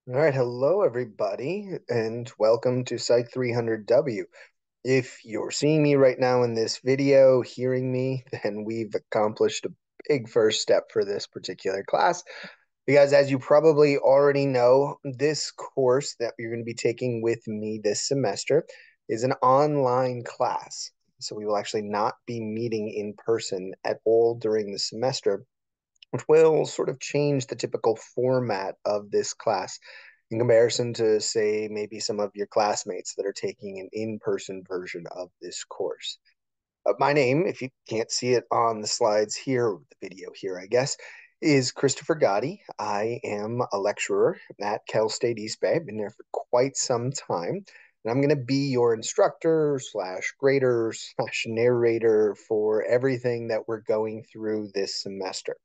All right, hello everybody, and welcome to Psych 300W. If you're seeing me right now in this video, hearing me, then we've accomplished a big first step for this particular class. Because as you probably already know, this course that you're going to be taking with me this semester is an online class. So we will actually not be meeting in person at all during the semester, which will sort of change the typical format of this class in comparison to, say, maybe some of your classmates that are taking an in-person version of this course. My name, if you can't see it on the slides here, the video here, I guess, is Christopher Gotti. I am a lecturer at Cal State East Bay. I've been there for quite some time. And I'm going to be your instructor slash grader slash narrator for everything that we're going through this semester.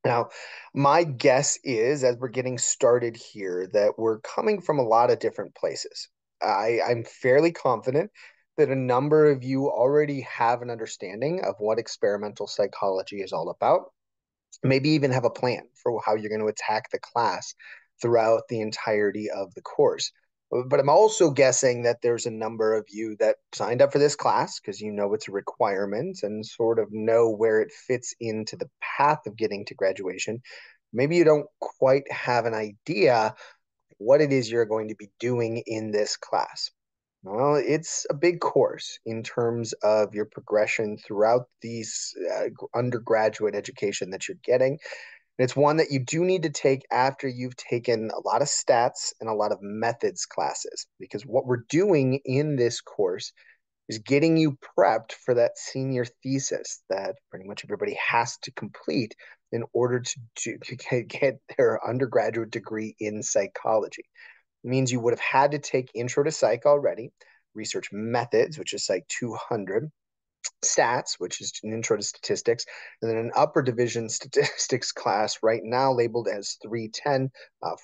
Now, my guess is, as we're getting started here, that we're coming from a lot of different places. I'm fairly confident that a number of you already have an understanding of what experimental psychology is all about, maybe even have a plan for how you're going to attack the class throughout the entirety of the course. But I'm also guessing that there's a number of you that signed up for this class because you know it's a requirement and sort of know where it fits into the path of getting to graduation. Maybe you don't quite have an idea what it is you're going to be doing in this class. Well, it's a big course in terms of your progression throughout these undergraduate education that you're getting. And it's one that you do need to take after you've taken a lot of stats and a lot of methods classes, because what we're doing in this course is getting you prepped for that senior thesis that pretty much everybody has to complete in order to get their undergraduate degree in psychology. It means you would have had to take Intro to Psych already, research methods, which is Psych 200, stats, which is an intro to statistics, and then an upper division statistics class right now labeled as 310.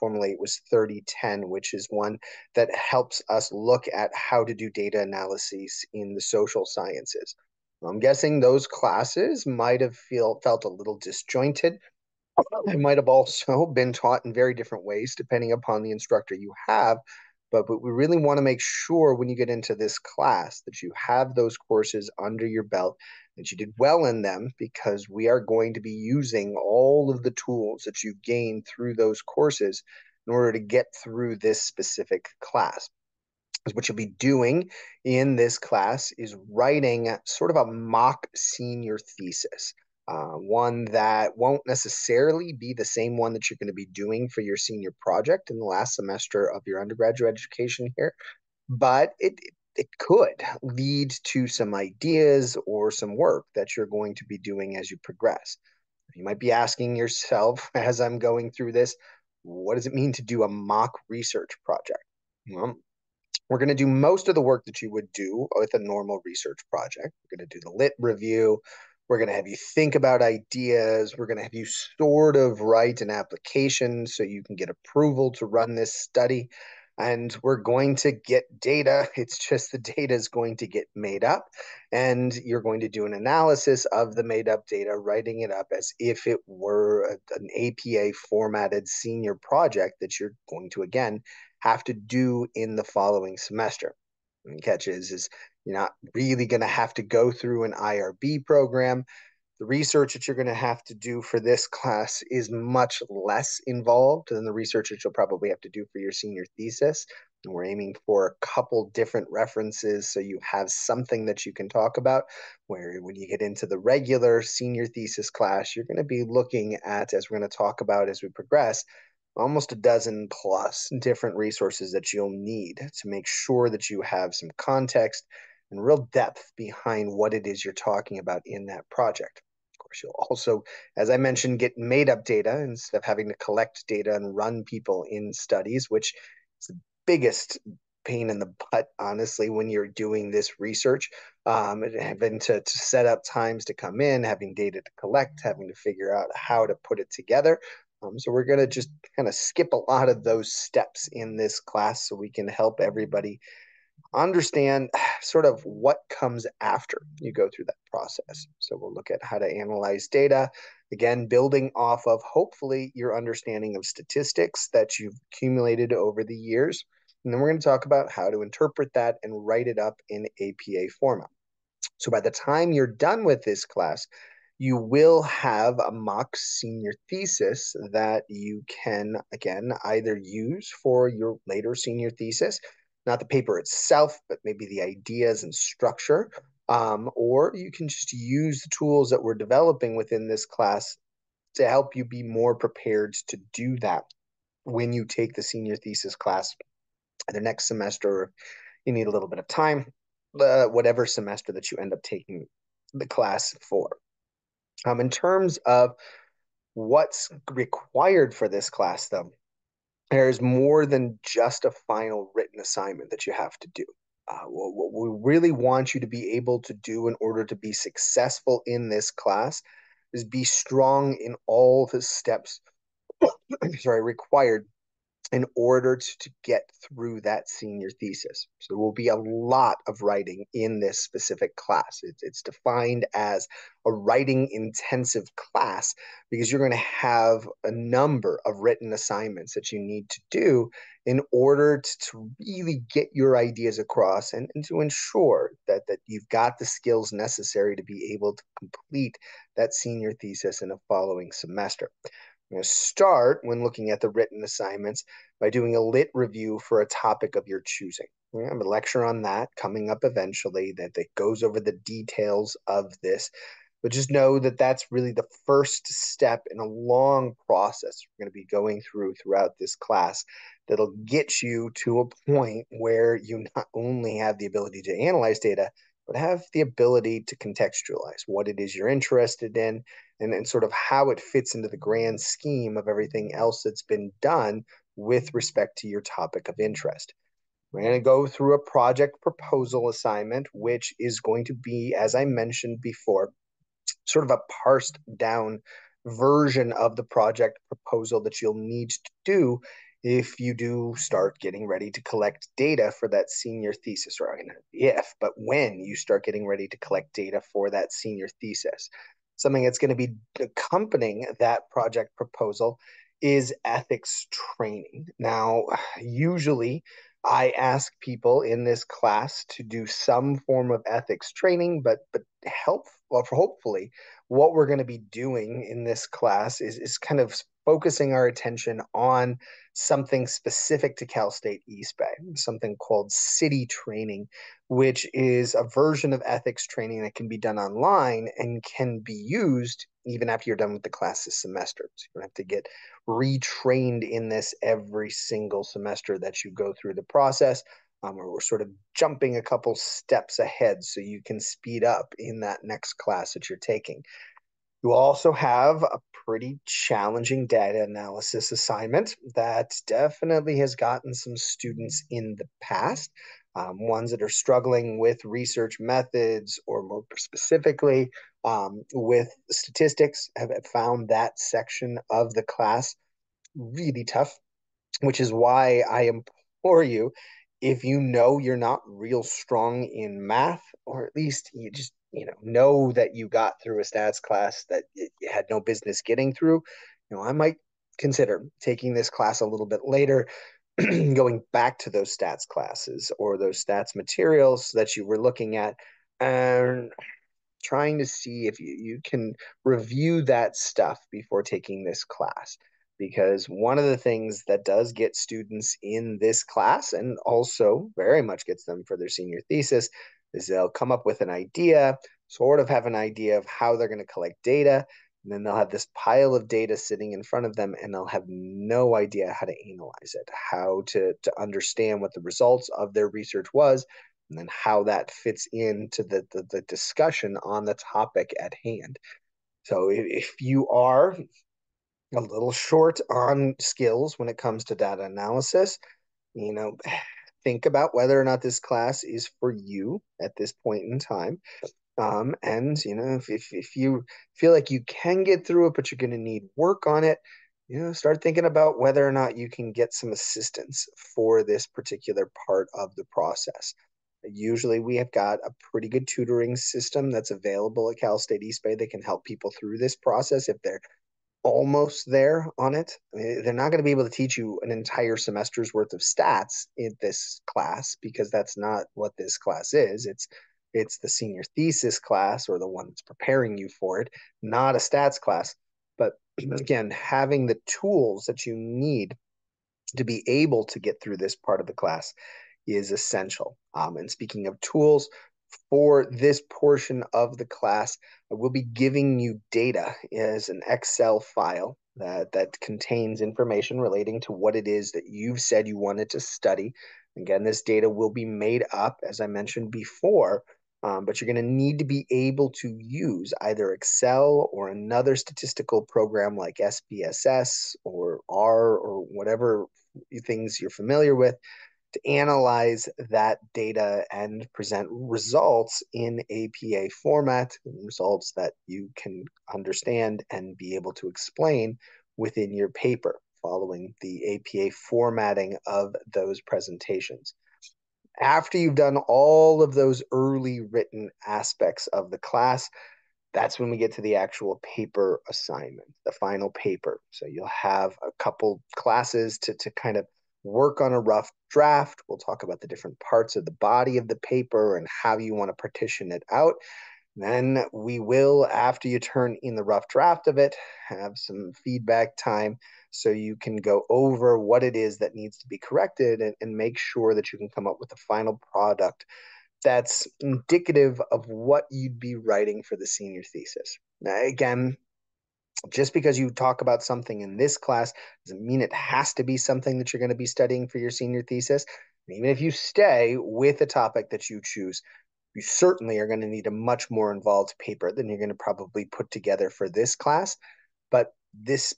Formerly it was 3010, which is one that helps us look at how to do data analyses in the social sciences. I'm guessing those classes might have felt a little disjointed. It might have also been taught in very different ways depending upon the instructor you have. But we really want to make sure when you get into this class that you have those courses under your belt, that you did well in them, because we are going to be using all of the tools that you gained through those courses in order to get through this specific class. Because what you'll be doing in this class is writing sort of a mock senior thesis, one that won't necessarily be the same one that you're going to be doing for your senior project in the last semester of your undergraduate education here, but it could lead to some ideas or some work that you're going to be doing as you progress. You might be asking yourself, as I'm going through this, what does it mean to do a mock research project? Well, we're going to do most of the work that you would do with a normal research project. We're going to do the lit review. We're going to have you think about ideas. We're going to have you sort of write an application so you can get approval to run this study. And we're going to get data. It's just the data is going to get made up. And you're going to do an analysis of the made up data, writing it up as if it were an APA formatted senior project that you're going to, again, have to do in the following semester. And the catch is you're not really going to have to go through an IRB program. The research that you're going to have to do for this class is much less involved than the research that you'll probably have to do for your senior thesis. And we're aiming for a couple different references so you have something that you can talk about. Where when you get into the regular senior thesis class, you're going to be looking at, as we're going to talk about as we progress, almost a dozen plus different resources that you'll need to make sure that you have some context and real depth behind what it is you're talking about in that project. Of course, you'll also, as I mentioned, get made up data instead of having to collect data and run people in studies, which is the biggest pain in the butt, honestly, when you're doing this research. Having to set up times to come in, having data to collect, having to figure out how to put it together. So we're going to just kind of skip a lot of those steps in this class so we can help everybody understand sort of what comes after you go through that process. So we'll look at how to analyze data, Again, building off of hopefully your understanding of statistics that you've accumulated over the years. And then we're going to talk about how to interpret that and write it up in APA format. So by the time you're done with this class, you will have a mock senior thesis that you can, again, either use for your later senior thesis, not the paper itself, but maybe the ideas and structure, or you can just use the tools that we're developing within this class to help you be more prepared to do that when you take the senior thesis class the next semester. You need a little bit of time, whatever semester that you end up taking the class for. In terms of what's required for this class, though, there's more than just a final written assignment that you have to do. What we really want you to be able to do in order to be successful in this class is be strong in all the steps sorry, required in order to get through that senior thesis. So there will be a lot of writing in this specific class. It's defined as a writing intensive class because you're going to have a number of written assignments that you need to do in order to really get your ideas across and to ensure that you've got the skills necessary to be able to complete that senior thesis in a following semester. I'm going to start when looking at the written assignments by doing a lit review for a topic of your choosing. I have a lecture on that coming up eventually that goes over the details of this. But just know that that's really the first step in a long process we're going to be going throughout this class that'll get you to a point where you not only have the ability to analyze data, but have the ability to contextualize what it is you're interested in and sort of how it fits into the grand scheme of everything else that's been done with respect to your topic of interest. We're going to go through a project proposal assignment, which is going to be, as I mentioned before, sort of a parsed down version of the project proposal that you'll need to do if you do start getting ready to collect data for that senior thesis, or not if, but when you start getting ready to collect data for that senior thesis. Something that's going to be accompanying that project proposal is ethics training. Now, usually I ask people in this class to do some form of ethics training, but hopefully what we're going to be doing in this class is kind of focusing our attention on something specific to Cal State East Bay, something called city training, which is a version of ethics training that can be done online and can be used even after you're done with the class this semester. So you don't have to get retrained in this every single semester that you go through the process. Or we're sort of jumping a couple steps ahead so you can speed up in that next class that you're taking. You also have a pretty challenging data analysis assignment that definitely has gotten some students in the past, ones that are struggling with research methods or more specifically with statistics have found that section of the class really tough, which is why I implore you, if you know you're not real strong in math, or at least you just know that you got through a stats class that you had no business getting through, I might consider taking this class a little bit later, going back to those stats classes or those stats materials that you were looking at, and trying to see if you can review that stuff before taking this class. Because one of the things that does get students in this class and also very much gets them for their senior thesis is they'll come up with an idea, sort of have an idea of how they're going to collect data, and then they'll have this pile of data sitting in front of them and they'll have no idea how to analyze it, how to understand what the results of their research was, and then how that fits into the discussion on the topic at hand. So if you are a little short on skills when it comes to data analysis, you know, think about whether or not this class is for you at this point in time. And if you feel like you can get through it, but you're going to need work on it, start thinking about whether or not you can get some assistance for this particular part of the process. Usually we have got a pretty good tutoring system that's available at Cal State East Bay that can help people through this process if they're almost there on it. I mean, they're not going to be able to teach you an entire semester's worth of stats in this class because that's not what this class is. It's the senior thesis class or the one that's preparing you for it, not a stats class. But again, having the tools that you need to be able to get through this part of the class is essential. And speaking of tools, for this portion of the class, I will be giving you data as an Excel file that contains information relating to what it is that you've said you wanted to study. Again, this data will be made up, as I mentioned before, but you're going to need to be able to use either Excel or another statistical program like SPSS or R or whatever things you're familiar with to analyze that data and present results in APA format, results that you can understand and be able to explain within your paper following the APA formatting of those presentations. After you've done all of those early written aspects of the class, that's when we get to the actual paper assignment, the final paper. So you'll have a couple classes to kind of work on a rough draft. We'll talk about the different parts of the body of the paper and how you want to partition it out. Then we will, after you turn in the rough draft of it, have some feedback time so you can go over what it is that needs to be corrected and make sure that you can come up with a final product that's indicative of what you'd be writing for the senior thesis. Now, again, just because you talk about something in this class doesn't mean it has to be something that you're going to be studying for your senior thesis. Even if you stay with a topic that you choose, you certainly are going to need a much more involved paper than you're going to probably put together for this class. But this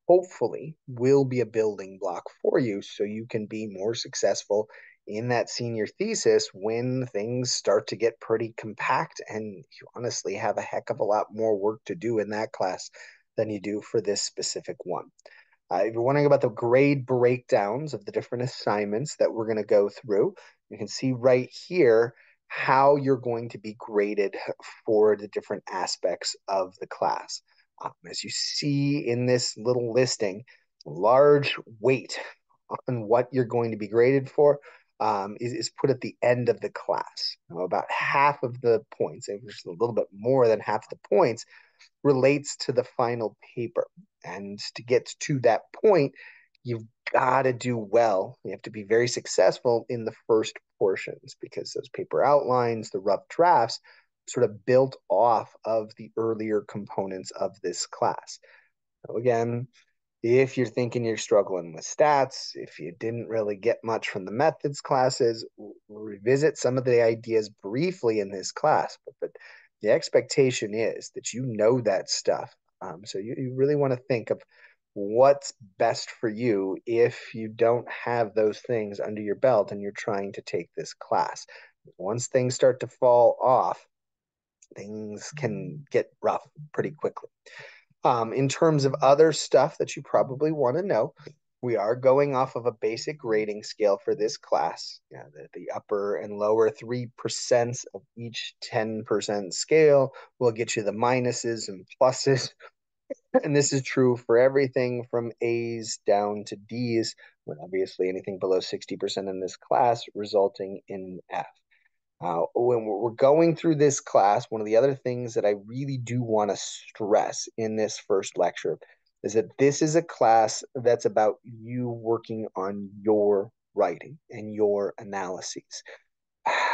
hopefully will be a building block for you so you can be more successful in that senior thesis when things start to get pretty compact and you honestly have a heck of a lot more work to do in that class than you do for this specific one. If you're wondering about the grade breakdowns of the different assignments that we're going to go through, you can see right here how you're going to be graded for the different aspects of the class. As you see in this little listing, large weight on what you're going to be graded for is put at the end of the class. Now, about half of the points, just a little bit more than half the points, relates to the final paper. And to get to that point, you've got to do well. You have to be very successful in the first portions because those paper outlines, the rough drafts, sort of built off of the earlier components of this class. So again, if you're thinking you're struggling with stats, if you didn't really get much from the methods classes, we'll revisit some of the ideas briefly in this class. But the expectation is that you know that stuff. So you really want to think of what's best for you if you don't have those things under your belt and you're trying to take this class. Once things start to fall off, things can get rough pretty quickly. In terms of other stuff that you probably want to know, we are going off of a basic grading scale for this class. Yeah, the upper and lower 3% of each 10% scale will get you the minuses and pluses. And this is true for everything from A's down to D's, with obviously anything below 60% in this class resulting in F. When we're going through this class, one of the other things that I really do want to stress in this first lecture is that this is a class that's about you working on your writing and your analyses.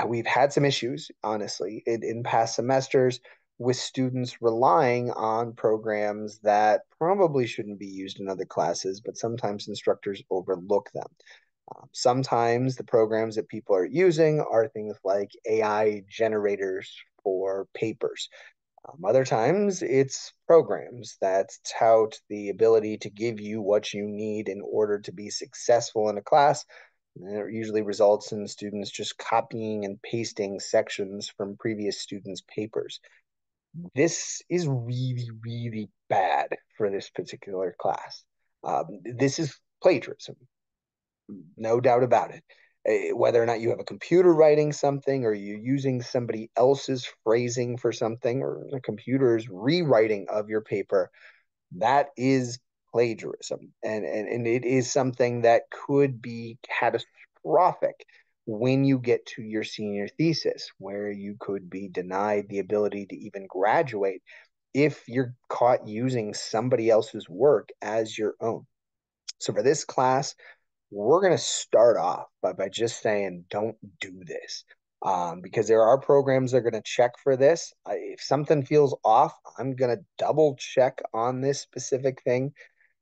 We've had some issues, honestly, in past semesters with students relying on programs that probably shouldn't be used in other classes, but sometimes instructors overlook them. Sometimes the programs that people are using are things like AI generators for papers. Other times it's programs that tout the ability to give you what you need in order to be successful in a class. And it usually results in students just copying and pasting sections from previous students' papers. This is really, really bad for this particular class. This is plagiarism, no doubt about it. whether or not you have a computer writing something or you're using somebody else's phrasing for something or the computer's rewriting of your paper, that is plagiarism. And it is something that could be catastrophic when you get to your senior thesis, where you could be denied the ability to even graduate if you're caught using somebody else's work as your own. So for this class, we're going to start off by just saying, don't do this. Because there are programs that are going to check for this. If something feels off, I'm going to double check on this specific thing,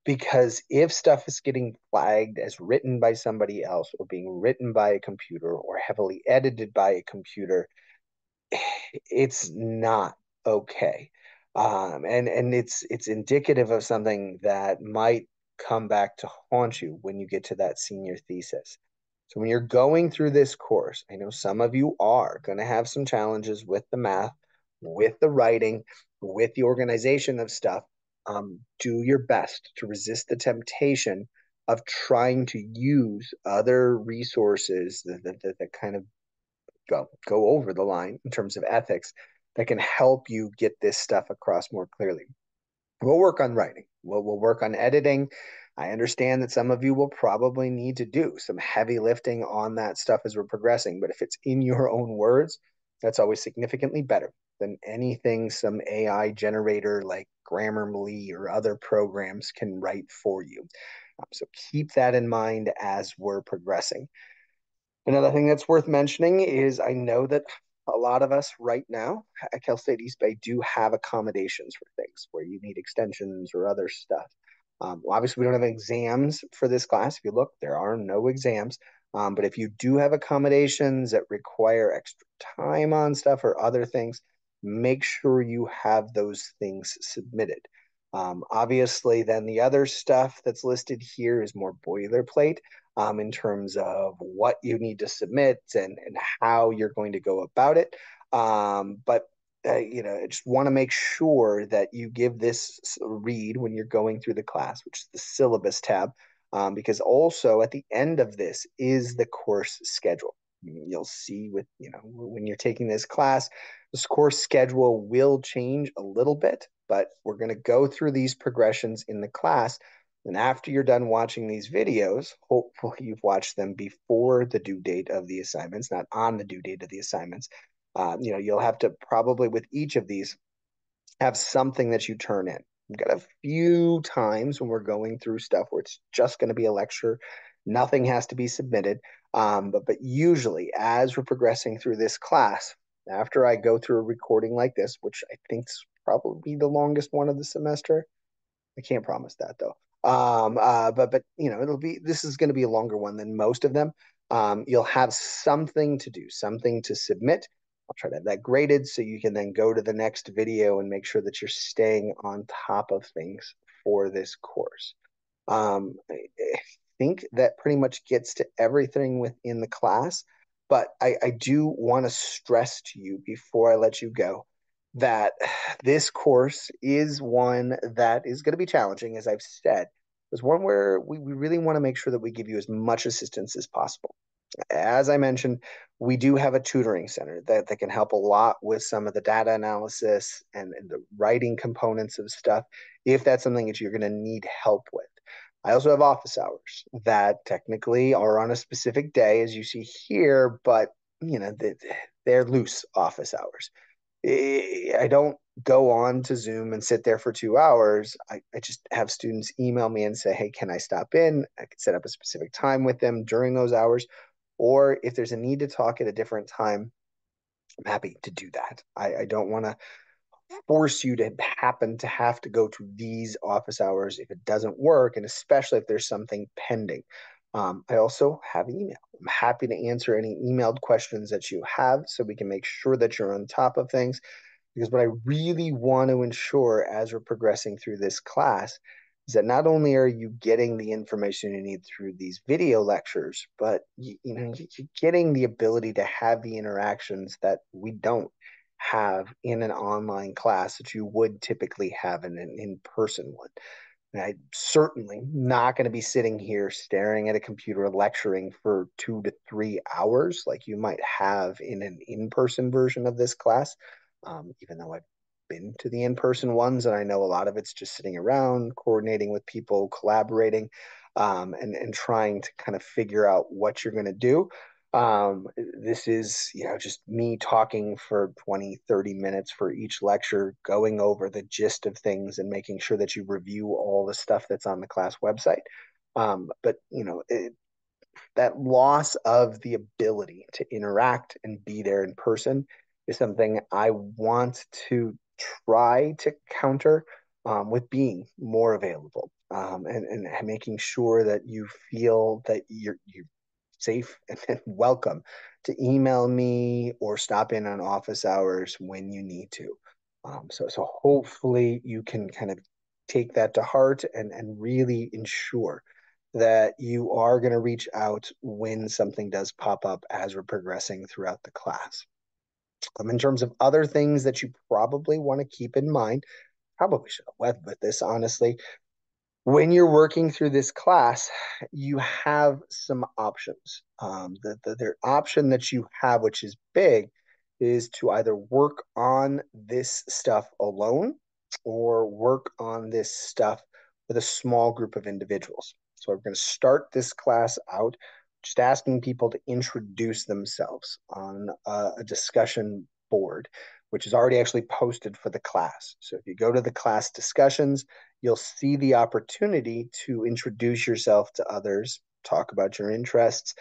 because if stuff is getting flagged as written by somebody else or being written by a computer or heavily edited by a computer, it's not okay. And it's indicative of something that might come back to haunt you when you get to that senior thesis. So when you're going through this course, I know some of you are going to have some challenges with the math, with the writing, with the organization of stuff. Do your best to resist the temptation of trying to use other resources that kind of go over the line in terms of ethics that can help you get this stuff across more clearly. We'll work on writing. We'll work on editing. I understand that some of you will probably need to do some heavy lifting on that stuff as we're progressing, but if it's in your own words, that's always significantly better than anything some AI generator like Grammarly or other programs can write for you. So keep that in mind as we're progressing. Another thing that's worth mentioning is I know that a lot of us right now at Cal State East Bay do have accommodations for things where you need extensions or other stuff. Well, obviously, we don't have exams for this class. If you look, there are no exams. But if you do have accommodations that require extra time on stuff or other things, make sure you have those things submitted. Obviously, then the other stuff that's listed here is more boilerplate in terms of what you need to submit and how you're going to go about it. But I just want to make sure that you give this a read when you're going through the class, which is the syllabus tab, because also at the end of this is the course schedule. You'll see when you're taking this class, this course schedule will change a little bit, but we're going to go through these progressions in the class. And after you're done watching these videos, hopefully you've watched them before the due date of the assignments, not on the due date of the assignments. You'll have to probably with each of these have something that you turn in. We've got a few times when we're going through stuff where it's just going to be a lecture. Nothing has to be submitted. But usually as we're progressing through this class, after I go through a recording like this, which I think is probably the longest one of the semester, I can't promise that though. But this is going to be a longer one than most of them. You'll have something to do, something to submit. I'll try to have that graded so you can then go to the next video and make sure that you're staying on top of things for this course. I think that pretty much gets to everything within the class, but I do want to stress to you before I let you go that this course is one that is going to be challenging, as I've said. It's one where we really want to make sure that we give you as much assistance as possible. As I mentioned, we do have a tutoring center that can help a lot with some of the data analysis and the writing components of stuff, if that's something that you're going to need help with. I also have office hours that technically are on a specific day, as you see here, but they're loose office hours. I don't go on to Zoom and sit there for 2 hours. I just have students email me and say, hey, can I stop in? I can set up a specific time with them during those hours. Or if there's a need to talk at a different time, I'm happy to do that. I don't want to force you to happen to have to go to these office hours if it doesn't work, and especially if there's something pending. I also have email. I'm happy to answer any emailed questions that you have so we can make sure that you're on top of things. Because what I really want to ensure as we're progressing through this class is that not only are you getting the information you need through these video lectures, but you're getting the ability to have the interactions that we don't have in an online class that you would typically have in an in-person one. And I'm certainly not going to be sitting here staring at a computer lecturing for 2 to 3 hours like you might have in an in-person version of this class. Even though I've been to the in-person ones and I know a lot of it's just sitting around, coordinating with people, collaborating, and trying to kind of figure out what you're going to do. This is, just me talking for 20, 30 minutes for each lecture, going over the gist of things and making sure that you review all the stuff that's on the class website. But, that loss of the ability to interact and be there in person is something I want to try to counter with being more available, and making sure that you feel that you're safe and welcome to email me or stop in on office hours when you need to. So hopefully you can kind of take that to heart and really ensure that you are going to reach out when something does pop up as we're progressing throughout the class. In terms of other things that you probably want to keep in mind, probably should have led with this, honestly. When you're working through this class, you have some options. The option that you have, which is big, is to either work on this stuff alone or work on this stuff with a small group of individuals. So we're going to start this class out just asking people to introduce themselves on a discussion board, which is already actually posted for the class. So if you go to the class discussions, you'll see the opportunity to introduce yourself to others, talk about your interests,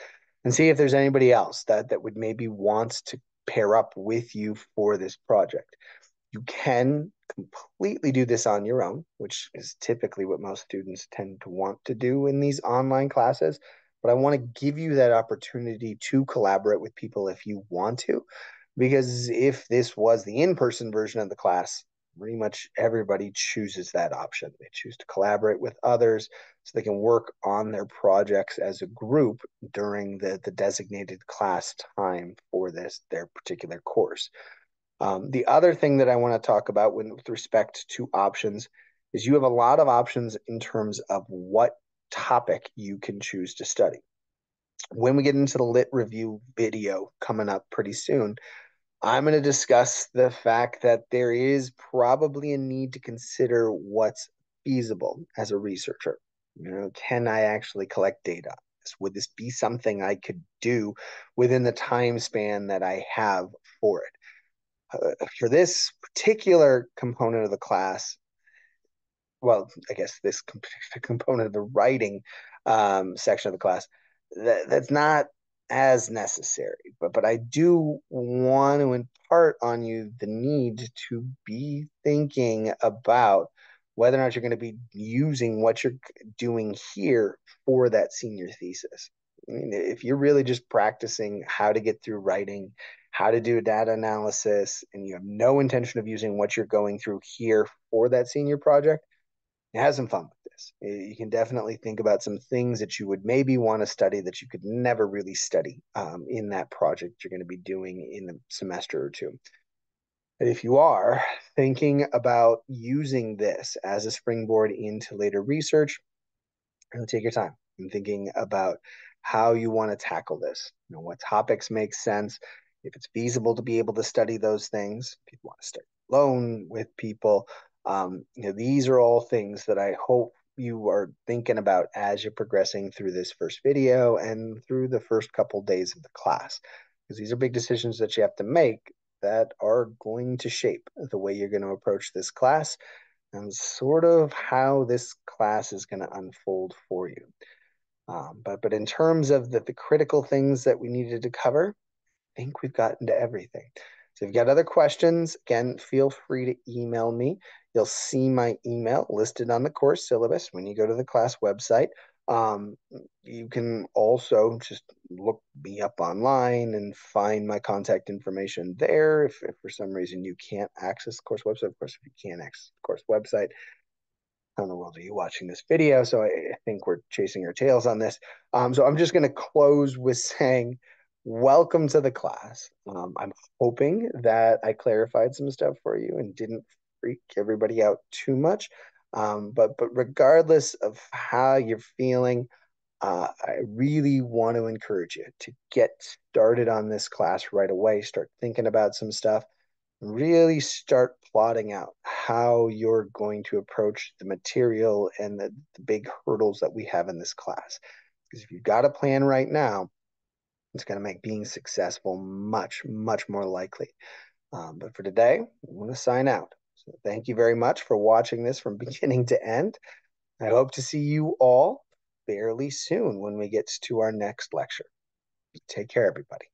and see if there's anybody else that would maybe want to pair up with you for this project. You can completely do this on your own, which is typically what most students tend to want to do in these online classes. But I want to give you that opportunity to collaborate with people if you want to, because if this was the in-person version of the class, pretty much everybody chooses that option. They choose to collaborate with others so they can work on their projects as a group during the designated class time for their particular course. The other thing that I want to talk about with respect to options is you have a lot of options in terms of what topic you can choose to study. When we get into the lit review video coming up pretty soon, I'm going to discuss the fact that there is probably a need to consider what's feasible as a researcher. Can I actually collect data? Would this be something I could do within the time span that I have for it? For this particular component of the class, well, I guess this component of the writing section of the class, that's not as necessary. But I do want to impart on you the need to be thinking about whether or not you're going to be using what you're doing here for that senior thesis. I mean, if you're really just practicing how to get through writing, how to do data analysis, and you have no intention of using what you're going through here for that senior project, have some fun with this. You can definitely think about some things that you would maybe want to study that you could never really study in that project you're going to be doing in a semester or two. And if you are thinking about using this as a springboard into later research, take your time and thinking about how you want to tackle this. What topics make sense, if it's feasible to be able to study those things, if you want to study alone with people. These are all things that I hope you are thinking about as you're progressing through this first video and through the first couple days of the class, because these are big decisions that you have to make that are going to shape the way you're going to approach this class and sort of how this class is going to unfold for you. But in terms of the critical things that we needed to cover, I think we've gotten to everything. So if you've got other questions, again, feel free to email me. You'll see my email listed on the course syllabus when you go to the class website. You can also just look me up online and find my contact information there. If for some reason you can't access the course website, of course, if you can't access the course website, how in the world are you watching this video? So I think we're chasing our tails on this. So I'm just going to close with saying, welcome to the class. I'm hoping that I clarified some stuff for you and didn't freak everybody out too much. But regardless of how you're feeling, I really want to encourage you to get started on this class right away. Start thinking about some stuff. Really start plotting out how you're going to approach the material and the big hurdles that we have in this class. Because if you've got a plan right now, it's going to make being successful much, much more likely. But for today, I want to sign out. So thank you very much for watching this from beginning to end. I hope to see you all fairly soon when we get to our next lecture. Take care, everybody.